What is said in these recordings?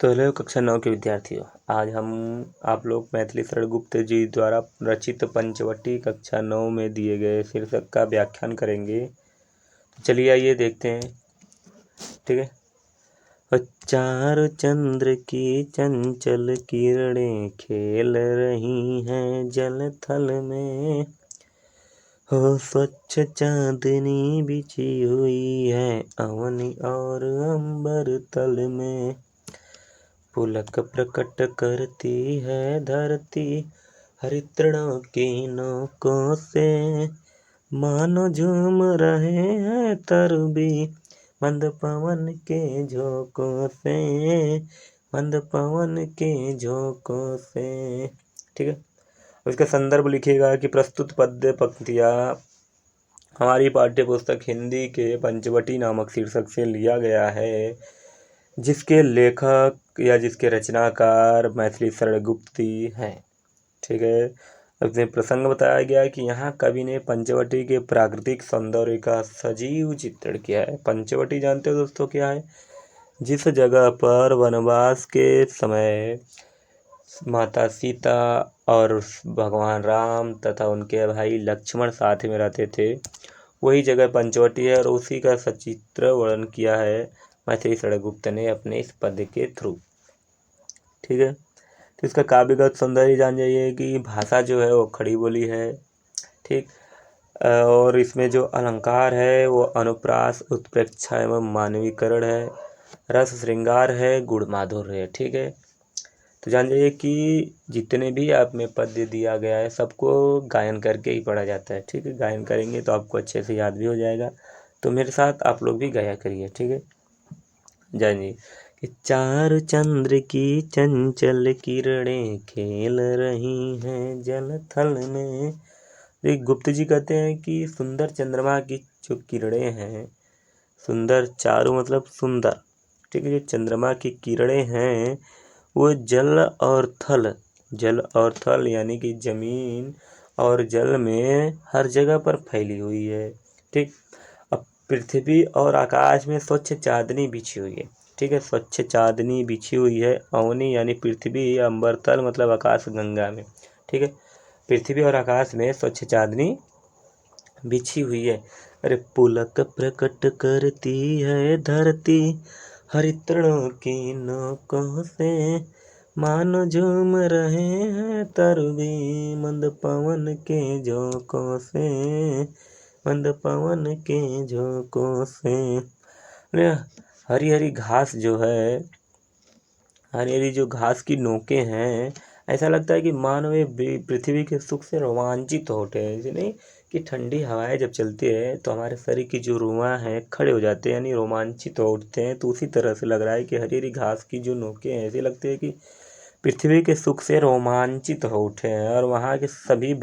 तो हेलो कक्षा 9 के विद्यार्थियों, आज हम आप लोग मैथिली शरण गुप्त जी द्वारा रचित पंचवटी कक्षा 9 में दिए गए शीर्षक का व्याख्यान करेंगे। तो चलिए आइए देखते हैं। ठीक है। चार चंद्र की चंचल किरणें खेल रही हैं जल थल में, हो स्वच्छ चांदनी बिछी हुई है अवनी और अंबर तल में। पुलक प्रकट करती है धरती हरितृणों की नोकों से, मानो झूम रहे हैं तरबी मंद पवन के झोंकों से, मंद पवन के झोंकों से। ठीक है। उसका संदर्भ लिखिएगा कि प्रस्तुत पद्य पंक्तियाँ हमारी पाठ्य पुस्तक हिंदी के पंचवटी नामक शीर्षक से लिया गया है, जिसके लेखक या जिसके रचनाकार मैथिली शरण गुप्त जी हैं। ठीक है। उसमें प्रसंग बताया गया है कि यहाँ कवि ने पंचवटी के प्राकृतिक सौंदर्य का सजीव चित्रण किया है। पंचवटी जानते हो दोस्तों क्या है? जिस जगह पर वनवास के समय माता सीता और भगवान राम तथा उनके भाई लक्ष्मण साथ में रहते थे, वही जगह पंचवटी है और उसी का सचित्र वर्णन किया है मैथिली शरण गुप्त ने अपने इस पद्य के थ्रू। ठीक है। तो इसका काव्यगत सौंदर्य जान जाइए कि भाषा जो है वो खड़ी बोली है। ठीक। और इसमें जो अलंकार है वो अनुप्रास, उत्प्रेक्षा एवं मानवीकरण है, रस श्रृंगार है, गुण माधुर्य है। ठीक है। तो जान जाइए कि जितने भी आप में पद्य दिया गया है सबको गायन करके ही पढ़ा जाता है। ठीक है। गायन करेंगे तो आपको अच्छे से याद भी हो जाएगा। तो मेरे साथ आप लोग भी गाया करिए। ठीक है। जानिए कि चार चंद्र की चंचल किरणें खेल रही हैं जल थल में। एक गुप्त जी कहते हैं कि सुंदर चंद्रमा की जो किरणें हैं, सुंदर चारों मतलब सुंदर। ठीक है। जो चंद्रमा की किरणें हैं वो जल और थल यानी कि जमीन और जल में हर जगह पर फैली हुई है। ठीक। अब पृथ्वी और आकाश में स्वच्छ चांदनी बिछी हुई है। ठीक है। स्वच्छ चांदनी बिछी हुई है अवनी यानी पृथ्वी, अंबर तल मतलब आकाश गंगा में। ठीक है। पृथ्वी और आकाश में स्वच्छ चांदनी बिछी हुई है। अरे पुलक प्रकट करती है धरती हरितृणों की नोकों से, मानो झूम रहे हैं तरबी मंद पवन के झोंकों से, मंद पवन के झोंकों से। अरे हरी हरी घास जो है, हरी हरी जो घास की नोकें हैं, ऐसा लगता है कि मानो ये पृथ्वी के सुख से रोमांचित हो उठे हैं। ऐसे नहीं कि ठंडी हवाएं जब चलती है तो हमारे शरीर की जो रुआं हैं खड़े हो जाते हैं यानी रोमांचित हो उठते हैं। तो उसी तरह से लग रहा है कि हरी हरी घास की जो नोकें हैं ऐसे लगते हैं कि पृथ्वी के सुख से रोमांचित हो उठे हैं। और वहाँ के सभी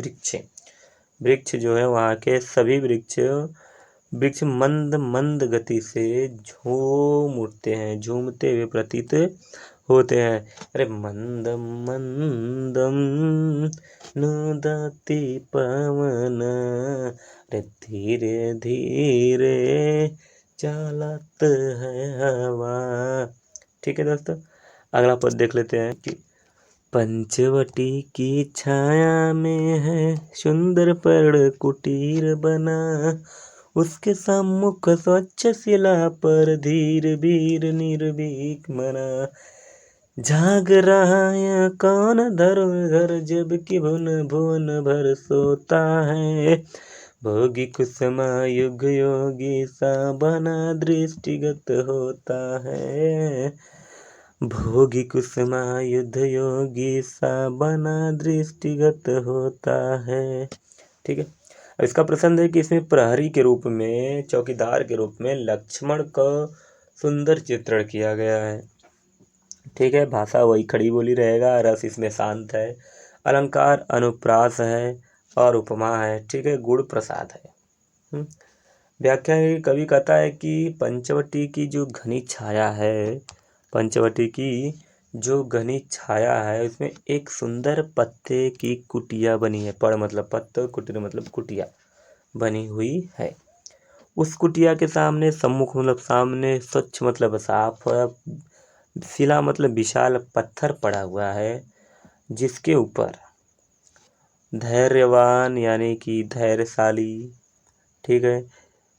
वृक्ष जो है, वहाँ के सभी वृक्ष मंद मंद गति से झूम उठते हैं, झूमते हुए प्रतीत होते हैं। अरे मंद मंदम नुदति पवन, अरे धीरे धीरे चलत है हवा। ठीक है दोस्तों। अगला पद देख लेते हैं कि पंचवटी की छाया में है सुंदर पर्ण कुटीर बना, उसके सम्मुख स्वच्छ शिला पर धीर भीर निर्भीक मना, जाग रहा है कौन धरोधर जबकि भुवन भर सोता है, भोगी कुसुमा युग योगी सा बना दृष्टिगत होता है, भोगी कुसुमा युद्ध योगी सा बना दृष्टिगत होता है। ठीक है। इसका प्रसंग है कि इसमें प्रहरी के रूप में, चौकीदार के रूप में लक्ष्मण का सुंदर चित्रण किया गया है। ठीक है। भाषा वही खड़ी बोली रहेगा, रस इसमें शांत है, अलंकार अनुप्रास है और उपमा है। ठीक है। गुण प्रसाद है। व्याख्या कवि कहता है कि पंचवटी की जो घनी छाया है, पंचवटी की जो घनी छाया है उसमें एक सुंदर पत्ते की कुटिया बनी है। पड़ मतलब पत्ते, कुटीर मतलब कुटिया बनी हुई है। उस कुटिया के सामने, सम्मुख मतलब सामने, स्वच्छ मतलब साफ शिला मतलब विशाल पत्थर पड़ा हुआ है, जिसके ऊपर धैर्यवान यानी कि धैर्यशाली, ठीक है,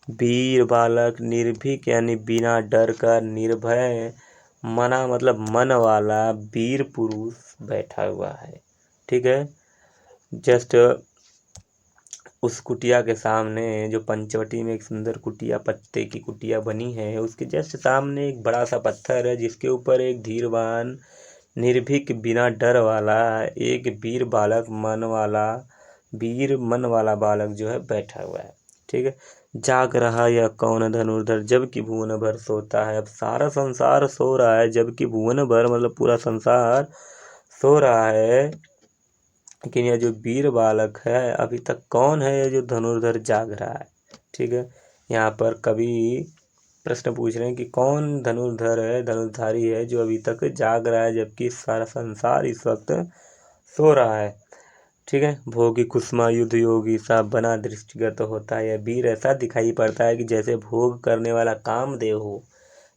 वीर बालक, निर्भीक यानी बिना डर का, निर्भय मना मतलब मन वाला वीर पुरुष बैठा हुआ है। ठीक है, जस्ट उस कुटिया के सामने, जो पंचवटी में एक सुंदर कुटिया, पत्ते की कुटिया बनी है, उसके जस्ट सामने एक बड़ा सा पत्थर है, जिसके ऊपर एक धीरवान, निर्भीक, बिना डर वाला एक वीर मन वाला बालक जो है बैठा हुआ है। ठीक है, जाग रहा यह कौन धनुर्धर, जबकि भुवन भर सोता है। अब सारा संसार सो रहा है, जबकि भुवन भर मतलब पूरा संसार सो रहा है, लेकिन यह जो वीर बालक है अभी तक कौन है, यह जो धनुर्धर जाग रहा है। ठीक है, यहाँ पर कवि प्रश्न पूछ रहे हैं कि कौन धनुर्धर है, धनुर्धारी है, जो अभी तक जाग रहा है, जबकि सारा संसार इस वक्त सो रहा है। ठीक है, भोगी कुसुमा युद्ध योगी सा बना दृष्टिगत होता है। यह वीर ऐसा दिखाई पड़ता है कि जैसे भोग करने वाला कामदेव हो,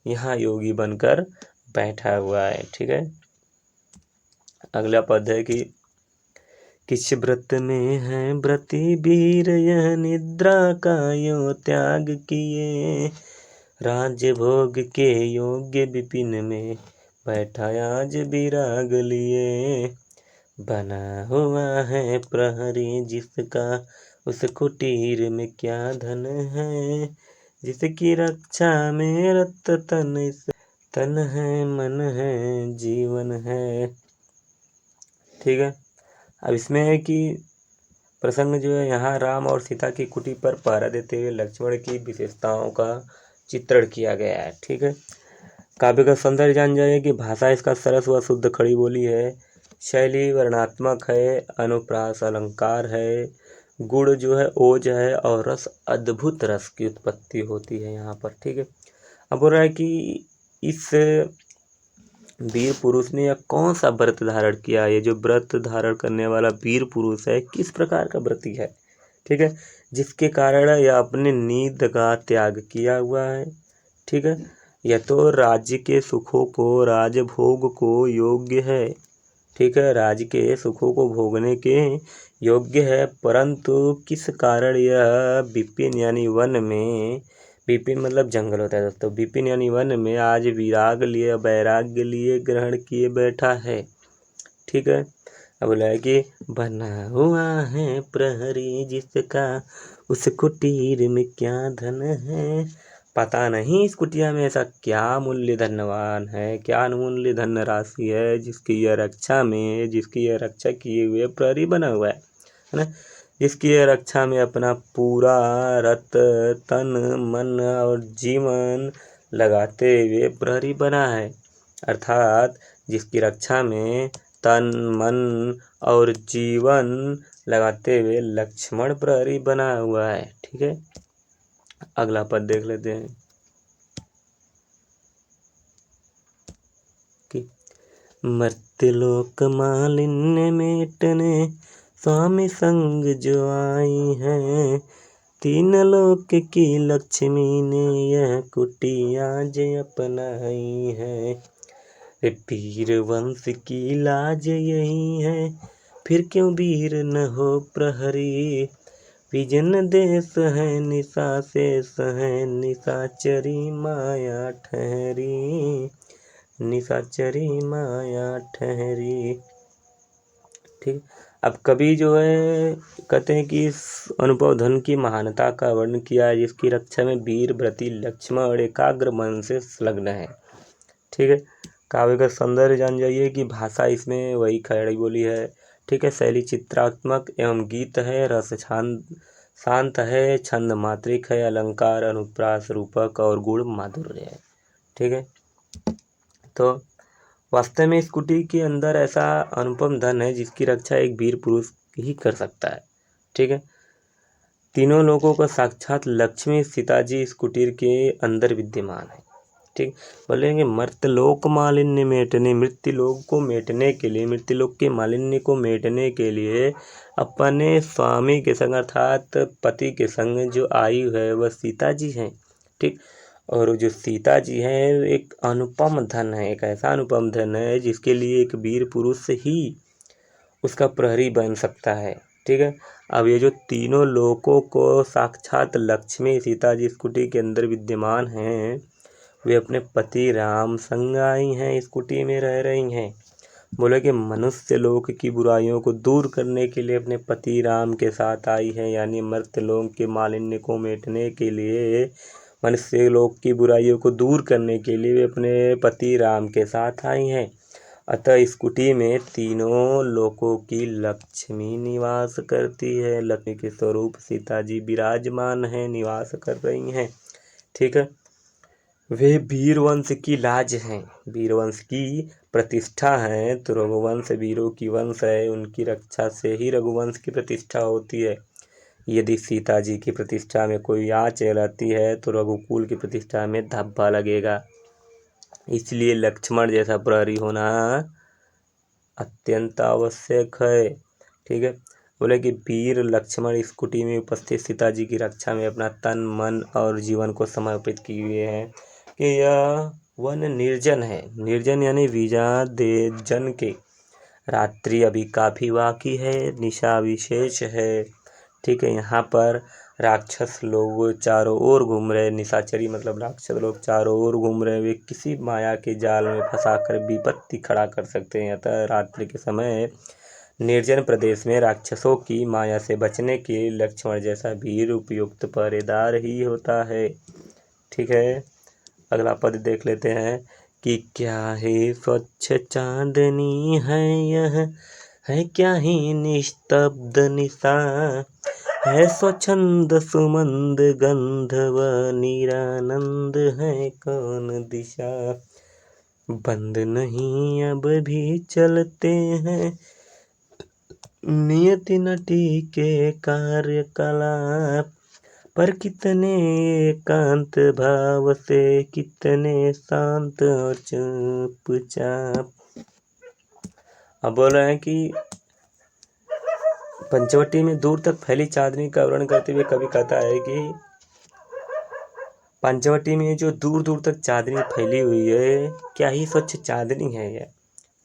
यहाँ योगी बनकर बैठा हुआ है। ठीक है, अगला पद है कि किस व्रत में है व्रती वीर, यह निद्रा का यो त्याग किए, राज्य भोग के योग्य विपिन में, बैठा आज विराग लिए, बना हुआ है प्रहरी जिसका, उस कुटीर में क्या धन है, जिसकी रक्षा में रत तन है, मन है, जीवन है। ठीक है, अब इसमें है कि प्रसंग जो है, यहाँ राम और सीता की कुटी पर पहरा देते हुए लक्ष्मण की विशेषताओं का चित्रण किया गया है। ठीक है, काव्य का सौंदर्य जान जाइए कि भाषा इसका सरस व शुद्ध खड़ी बोली है, शैली वर्णात्मक है, अनुप्रास अलंकार है, गुण जो है ओज है, और रस अद्भुत रस की उत्पत्ति होती है यहाँ पर। ठीक है, अब बोल रहा है कि इस वीर पुरुष ने यह कौन सा व्रत धारण किया है, ये जो व्रत धारण करने वाला वीर पुरुष है किस प्रकार का व्रती है। ठीक है, जिसके कारण यह अपने नींद का त्याग किया हुआ है। ठीक है, यह तो राज्य के सुखों को, राजभोग को योग्य है। ठीक है, राज्य के सुखों को भोगने के योग्य है, परंतु किस कारण यह विपिन यानी वन में, विपिन मतलब जंगल होता है दोस्तों, विपिन यानी वन में आज विराग लिए, वैराग्य लिए ग्रहण किए बैठा है। ठीक है, अब बोला है कि बना हुआ है प्रहरी जिसका, उस कुटीर में क्या धन है, पता नहीं इस कुटिया में ऐसा क्या मूल्य धनवान है, क्या अनमूल्य धन राशि है, जिसकी यह रक्षा किए हुए प्रहरी बना हुआ है ना, जिसकी यह रक्षा में अपना पूरा रत तन मन और जीवन लगाते हुए प्रहरी बना है। अर्थात जिसकी रक्षा में तन मन और जीवन लगाते हुए लक्ष्मण प्रहरी बना हुआ है। ठीक है, अगला पद देख लेते हैं कि मर्त्यलोक मालिन्य मेटने, स्वामी संग जो आई है, तीन लोक की लक्ष्मी ने यह कुटिया जे अपनाई है, वीर वंश की लाज यही है, फिर क्यों वीर न हो प्रहरी, विजन देश है निशा शेष है, निशाचरी माया ठहरी, निशाचरी माया ठहरी। ठीक, अब कवि जो है कहते हैं कि इस अनुभव धन की महानता का वर्णन किया है, जिसकी रक्षा में वीर व्रती लक्ष्मण एकाग्र मन से संलग्न है। ठीक है, काव्य का सौंदर्य जान जाइए कि भाषा इसमें वही खड़ी बोली है। ठीक है, शैली चित्रात्मक एवं गीत है, रस शांत है, छंद मात्रिक है, अलंकार अनुप्रास रूपक और गुण माधुर्य है। ठीक है, तो वास्तव में इस कुटी के अंदर ऐसा अनुपम धन है जिसकी रक्षा एक वीर पुरुष ही कर सकता है। ठीक है, तीनों लोगों का साक्षात लक्ष्मी सीताजी इस कुटीर के अंदर विद्यमान है। ठीक, बोलेंगे मर्त्यलोक मालिन्य मेटने, मृत्युलोक को मेटने के लिए, मृत्युलोक के मालिन्य को मेटने के लिए अपने स्वामी के संग अर्थात पति के संग जो आई है वह सीता जी हैं। ठीक, और जो सीता जी हैं एक अनुपम धन है, एक ऐसा अनुपम धन है जिसके लिए एक वीर पुरुष ही उसका प्रहरी बन सकता है। ठीक है। अब ये जो तीनों लोगों को साक्षात लक्ष्मी सीता जी इस कुटी के अंदर विद्यमान हैं, वे अपने पति राम संग आई हैं, इस कुटी में रह रही हैं। बोले कि मनुष्य लोक की बुराइयों को दूर करने के लिए अपने पति राम के साथ आई है, यानी मर्त्य लोक के मालिन्य को मिटने के लिए, मनुष्य लोक की बुराइयों को दूर करने के लिए वे अपने पति राम के साथ आई हैं। अतः इस कुटी में तीनों लोकों की लक्ष्मी निवास करती है। लक्ष्मी के स्वरूप सीता जी विराजमान हैं, निवास कर रही हैं। ठीक है। वे वीरवंश की लाज हैं, वीरवंश की प्रतिष्ठा है। तो रघुवंश वीरों की वंश है, उनकी रक्षा से ही रघुवंश की प्रतिष्ठा होती है। यदि सीता जी की प्रतिष्ठा में कोई आँच रहती है तो रघुकुल की प्रतिष्ठा में धब्बा लगेगा। इसलिए लक्ष्मण जैसा प्रहरी होना अत्यंत आवश्यक है। ठीक है। बोले कि वीर लक्ष्मण इस कुटी में उपस्थित सीता जी की रक्षा में अपना तन मन और जीवन को समर्पित किए हुए हैं कि यह वन निर्जन है। निर्जन यानी विजा दे जन के। रात्रि अभी काफ़ी बाकी है, निशा विशेष है। ठीक है। यहाँ पर राक्षस लोग चारों ओर घूम रहे, निशाचरी मतलब राक्षस लोग चारों ओर घूम रहे, वे किसी माया के जाल में फंसाकर विपत्ति खड़ा कर सकते हैं। अतः रात्रि के समय निर्जन प्रदेश में राक्षसों की माया से बचने के लिए लक्ष्मण जैसा वीर उपयुक्त पहरेदार ही होता है। ठीक है। अगला पद देख लेते हैं कि क्या है स्वच्छ चांदनी है यह, है क्या ही निस्तब्ध निशा, है स्वच्छंद सुमंद गंधव निरानंद, है कौन दिशा, बंद नहीं अब भी चलते हैं नियति नटी के कार्यकलाप, पर कितने एकांत भाव से, कितने शांत और चुपचाप। अब बोल रहे हैं कि पंचवटी में दूर तक फैली चांदनी का वर्णन करते हुए कवि कहता है कि पंचवटी में जो दूर दूर तक चांदनी फैली हुई है, क्या ही स्वच्छ चांदनी है यह,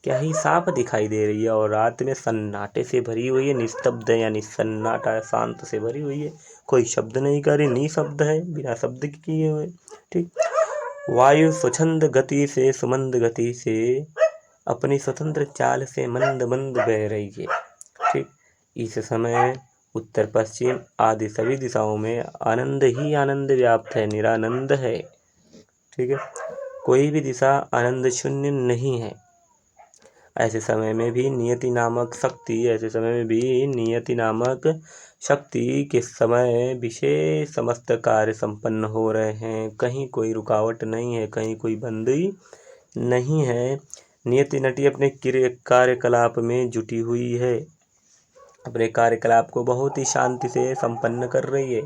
क्या ही साफ दिखाई दे रही है, और रात में सन्नाटे से भरी हुई है। निस्तब्ध है यानी सन्नाटा शांत से भरी हुई है, कोई शब्द नहीं कर रही, निशब्द है, बिना शब्द के किए हुए। ठीक। वायु स्वच्छंद गति से, सुमंद गति से, अपनी स्वतंत्र चाल से मंद मंद बह रही है। ठीक। इस समय उत्तर पश्चिम आदि सभी दिशाओं में आनंद ही आनंद व्याप्त है, निरानंद है। ठीक है। कोई भी दिशा आनंद शून्य नहीं है। ऐसे समय में भी नियति नामक शक्ति के समय विशेष समस्त कार्य संपन्न हो रहे हैं। कहीं कोई रुकावट नहीं है, कहीं कोई बंदी नहीं है। नियति नटी अपने कार्यकलाप में जुटी हुई है, अपने कार्यकलाप को बहुत ही शांति से संपन्न कर रही है।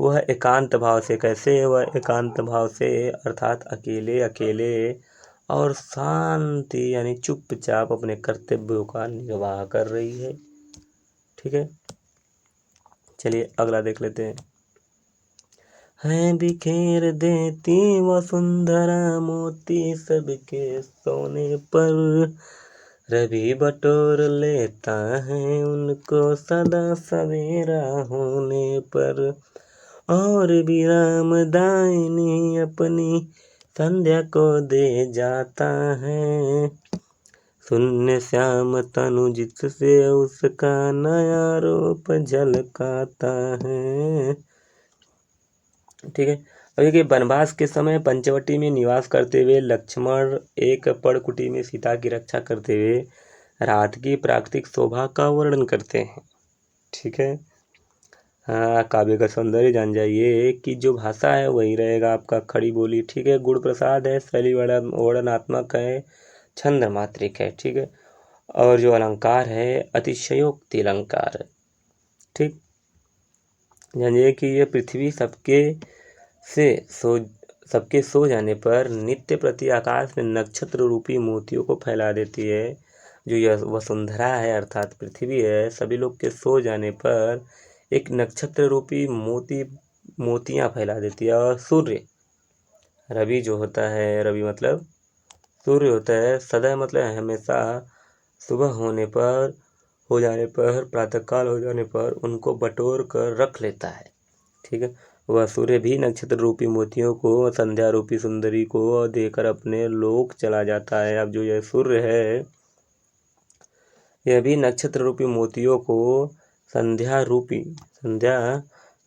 वह एकांत भाव से, कैसे? वह एकांत भाव से अर्थात अकेले अकेले और शांति यानी चुपचाप अपने कर्तव्यों का निर्वाह कर रही है। ठीक है। चलिए अगला देख लेते हैं। है बिखेर देती वसुंधरा मोती सबके सोने पर, रवि बटोर लेता है उनको सदा सवेरा होने पर, और विराम दायिनी अपनी संध्या को दे जाता है, शून्य श्याम तनु जिससे उसका नया रूप झलकाता है। ठीक है। अब देखिए वनवास के समय पंचवटी में निवास करते हुए लक्ष्मण एक पर्णकुटी में सीता की रक्षा करते हुए रात की प्राकृतिक शोभा का वर्णन करते हैं। ठीक है। हाँ, काव्य का सौंदर्य जान जाइए कि जो भाषा है वही रहेगा आपका, खड़ी बोली। ठीक है। गुण प्रसाद है, शैली वर्णनात्मक है, छंद मात्रिक है। ठीक है। और जो अलंकार है अतिशयोक्ति अलंकार है। ठीक। जानिए कि ये पृथ्वी सबके सो जाने पर नित्य प्रति आकाश में नक्षत्र रूपी मोतियों को फैला देती है। जो यह वसुंधरा है अर्थात पृथ्वी है, सभी लोग के सो जाने पर एक नक्षत्र रूपी मोतियाँ फैला देती है। और सूर्य रवि जो होता है, रवि मतलब सूर्य होता है, सदा मतलब हमेशा सुबह हो जाने पर, प्रातःकाल हो जाने पर उनको बटोर कर रख लेता है। ठीक है, वह सूर्य भी नक्षत्र रूपी मोतियों को, संध्या रूपी सुंदरी को देकर अपने लोक चला जाता है। अब जो यह सूर्य है, यह भी नक्षत्र रूपी मोतियों को संध्या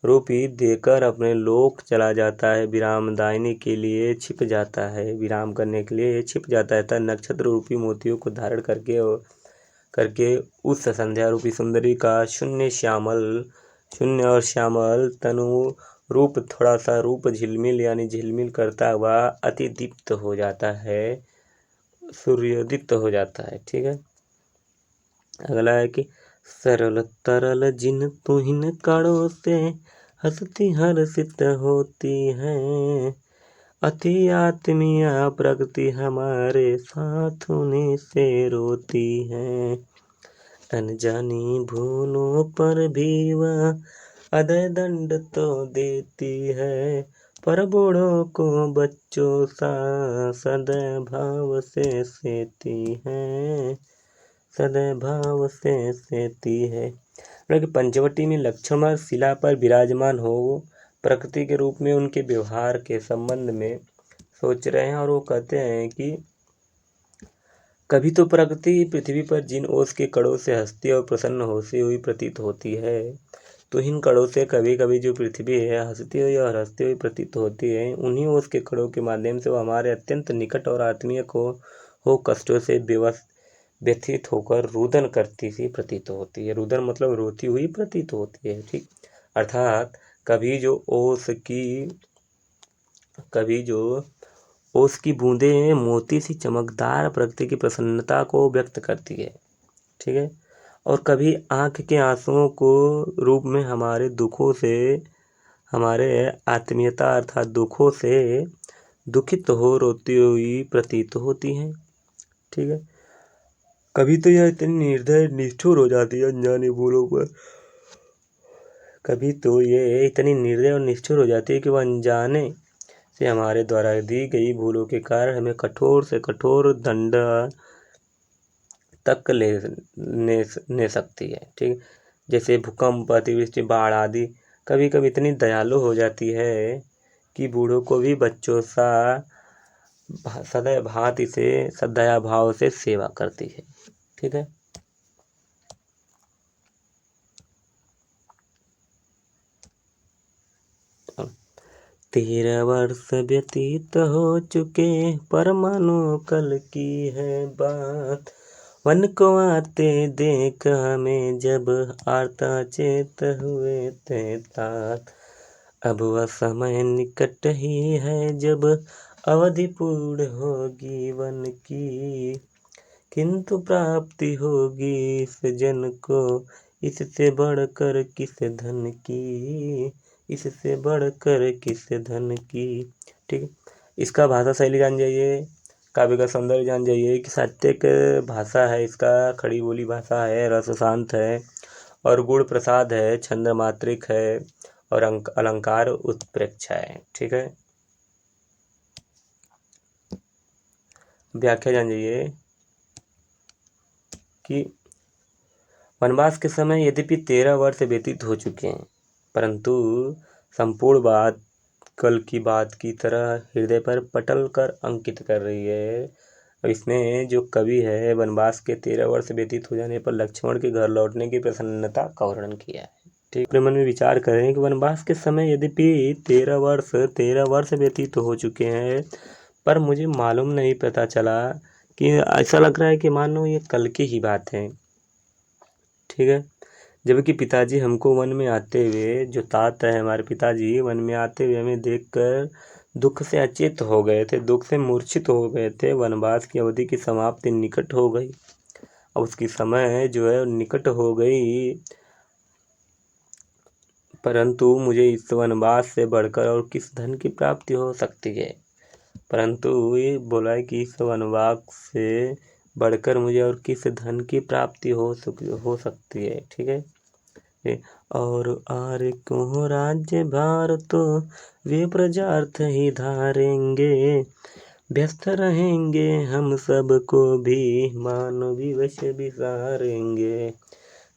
रूपी देकर अपने लोक चला जाता है। विरामदायिनी के लिए छिप जाता है, विराम करने के लिए छिप जाता है, तब नक्षत्र रूपी मोतियों को धारण करके उस संध्या रूपी सुंदरी का शून्य और श्यामल तनु रूप, थोड़ा सा रूप झिलमिल यानी झिलमिल करता हुआ अति दीप्त हो जाता है, सूर्योदित हो जाता है। ठीक है, अगला है कि सरल तरल जिन तुहिन कणों से हंसती हर्षित होती है, अति आत्मीय प्रगति हमारे साथ उन्हीं से रोती है। अनजानी भूलों पर भी वह अदय दंड तो देती है, पर बूढ़ों को बच्चों सा सदैव भाव से सेती है, सदैव भाव से सेती है। मतलब पंचवटी में लक्ष्मण शिला पर विराजमान हो, प्रकृति के रूप में उनके व्यवहार के संबंध में सोच रहे हैं, और वो कहते हैं कि कभी तो प्रकृति पृथ्वी पर जिन ओस के कणों से हंसती और प्रसन्न होती हुई प्रतीत होती है, तो इन कणों से कभी कभी जो पृथ्वी है हंसती हुई और हंसती हुई प्रतीत होती है, उन्हीं ओस के कणों के माध्यम से वो हमारे अत्यंत निकट और आत्मीय को हो कष्टों से व्यथित होकर रुदन करती सी प्रतीत होती है। रुदन मतलब रोती हुई प्रतीत होती है। ठीक, अर्थात कभी जो ओस की बूंदें मोती सी चमकदार प्रकृति की प्रसन्नता को व्यक्त करती है। ठीक है, और कभी आंख के आंसुओं को रूप में हमारे आत्मीयता अर्थात दुखों से दुखित हो रोती हुई प्रतीत होती हैं। ठीक है, कभी तो यह इतनी निर्दय निष्ठुर हो जाती है अनजानी भूलों पर, कभी तो ये इतनी निर्दय और निष्ठुर हो जाती है कि वह अनजाने से हमारे द्वारा दी गई भूलों के कारण हमें कठोर से कठोर दंड तक ले सकती है। ठीक, जैसे भूकंप, अतिवृष्टि, बाढ़ आदि कभी कभी इतनी दयालु हो जाती है कि बूढ़ों को भी बच्चों सा सदैव भांति से सदया भाव से सेवा करती है। ठीक है, तेरह वर्ष व्यतीत हो चुके पर मानो कल की है बात, वन को आते देख हमें जब आर्ता चेत हुए थे तात, अब वह समय निकट ही है जब अवधि पूर्ण होगी वन की, किंतु प्राप्ति होगी इस जन को इससे बढ़कर किस धन की, इससे बढ़कर किस धन की। ठीक, इसका भाषा शैली जान जाइए, काव्य का सौंदर्य जान जाइए कि साहित्यिक भाषा है इसका, खड़ी बोली भाषा है, रस शांत है और गुण प्रसाद है, छंद मात्रिक है और अलंकार उत्प्रेक्ष है। ठीक है, व्याख्या जान जाइए कि वनवास के समय यद्यपि 13 वर्ष व्यतीत हो चुके हैं, परंतु संपूर्ण बात कल की बात की तरह हृदय पर पटल कर अंकित कर रही है। और इसमें जो कवि है वनवास के 13 वर्ष व्यतीत हो जाने पर लक्ष्मण के घर लौटने की प्रसन्नता का वर्णन किया है। ठीक, अपने मन में विचार करें कि वनवास के समय यद्यपि 13 वर्ष व्यतीत हो चुके हैं, पर मुझे मालूम नहीं पता चला कि ऐसा लग रहा है कि मानो ये कल की ही बात है। ठीक है, जबकि पिताजी हमको वन में आते हुए, जो तात है हमारे पिताजी, वन में आते हुए हमें देखकर दुख से अचेत हो गए थे, दुख से मूर्छित हो गए थे। वनवास की अवधि की समाप्ति निकट हो गई, और उसकी समय जो है निकट हो गई, परंतु मुझे इस वनवास से बढ़कर और किस धन की प्राप्ति हो सकती है। परंतु ये बोला है कि इस वनवास से बढ़कर मुझे और किस धन की प्राप्ति हो सकती है। ठीक है, और आर को राज्य भार तो वे प्रजार्थ ही धारेंगे, व्यस्त रहेंगे हम सबको भी मानो विवश विसारेंगे।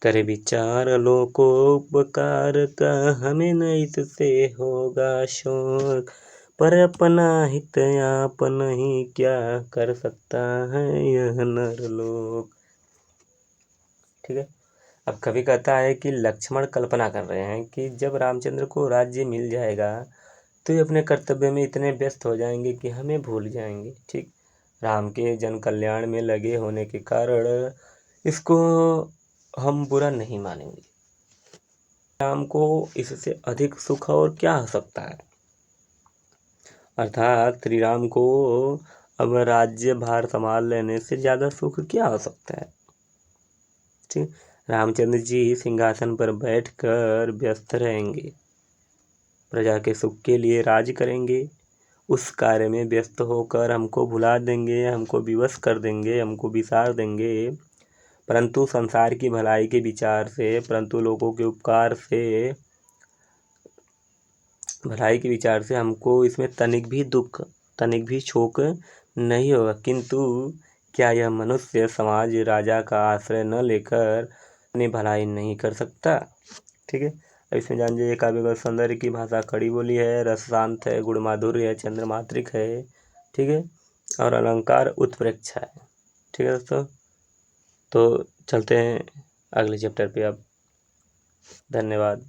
करे विचार लोकोपकार का हमें न इससे होगा शौक, पर अपना हित आपन ही क्या कर सकता है यह नरलोक। ठीक है। अब कवि कहता है कि लक्ष्मण कल्पना कर रहे हैं कि जब रामचंद्र को राज्य मिल जाएगा तो ये अपने कर्तव्य में इतने व्यस्त हो जाएंगे कि हमें भूल जाएंगे। ठीक, राम के जन कल्याण में लगे होने के कारण इसको हम बुरा नहीं मानेंगे। राम को इससे अधिक सुख और क्या हो सकता है, अर्थात श्री राम को अब राज्य भार संभाल लेने से ज़्यादा सुख क्या हो सकता है। ठीक, रामचंद्र जी सिंहासन पर बैठकर व्यस्त रहेंगे, प्रजा के सुख के लिए राज करेंगे, उस कार्य में व्यस्त होकर हमको भुला देंगे, हमको विवश कर देंगे, हमको विसार देंगे, परंतु संसार की भलाई के विचार से, परंतु लोगों के उपकार से, भलाई के विचार से हमको इसमें तनिक भी दुख, तनिक भी शोक नहीं होगा। किंतु क्या यह मनुष्य समाज राजा का आश्रय न लेकर अपनी भलाई नहीं कर सकता। ठीक है। अब इसमें जान जाइए काव्य का सौंदर्य की भाषा खड़ी बोली है, रस शांत है, गुण माधुर्य है, चंद्र मात्रिक है। ठीक है। और अलंकार उत्प्रेक्ष है। ठीक है दोस्तों, तो चलते हैं अगले चैप्टर पे अब। धन्यवाद।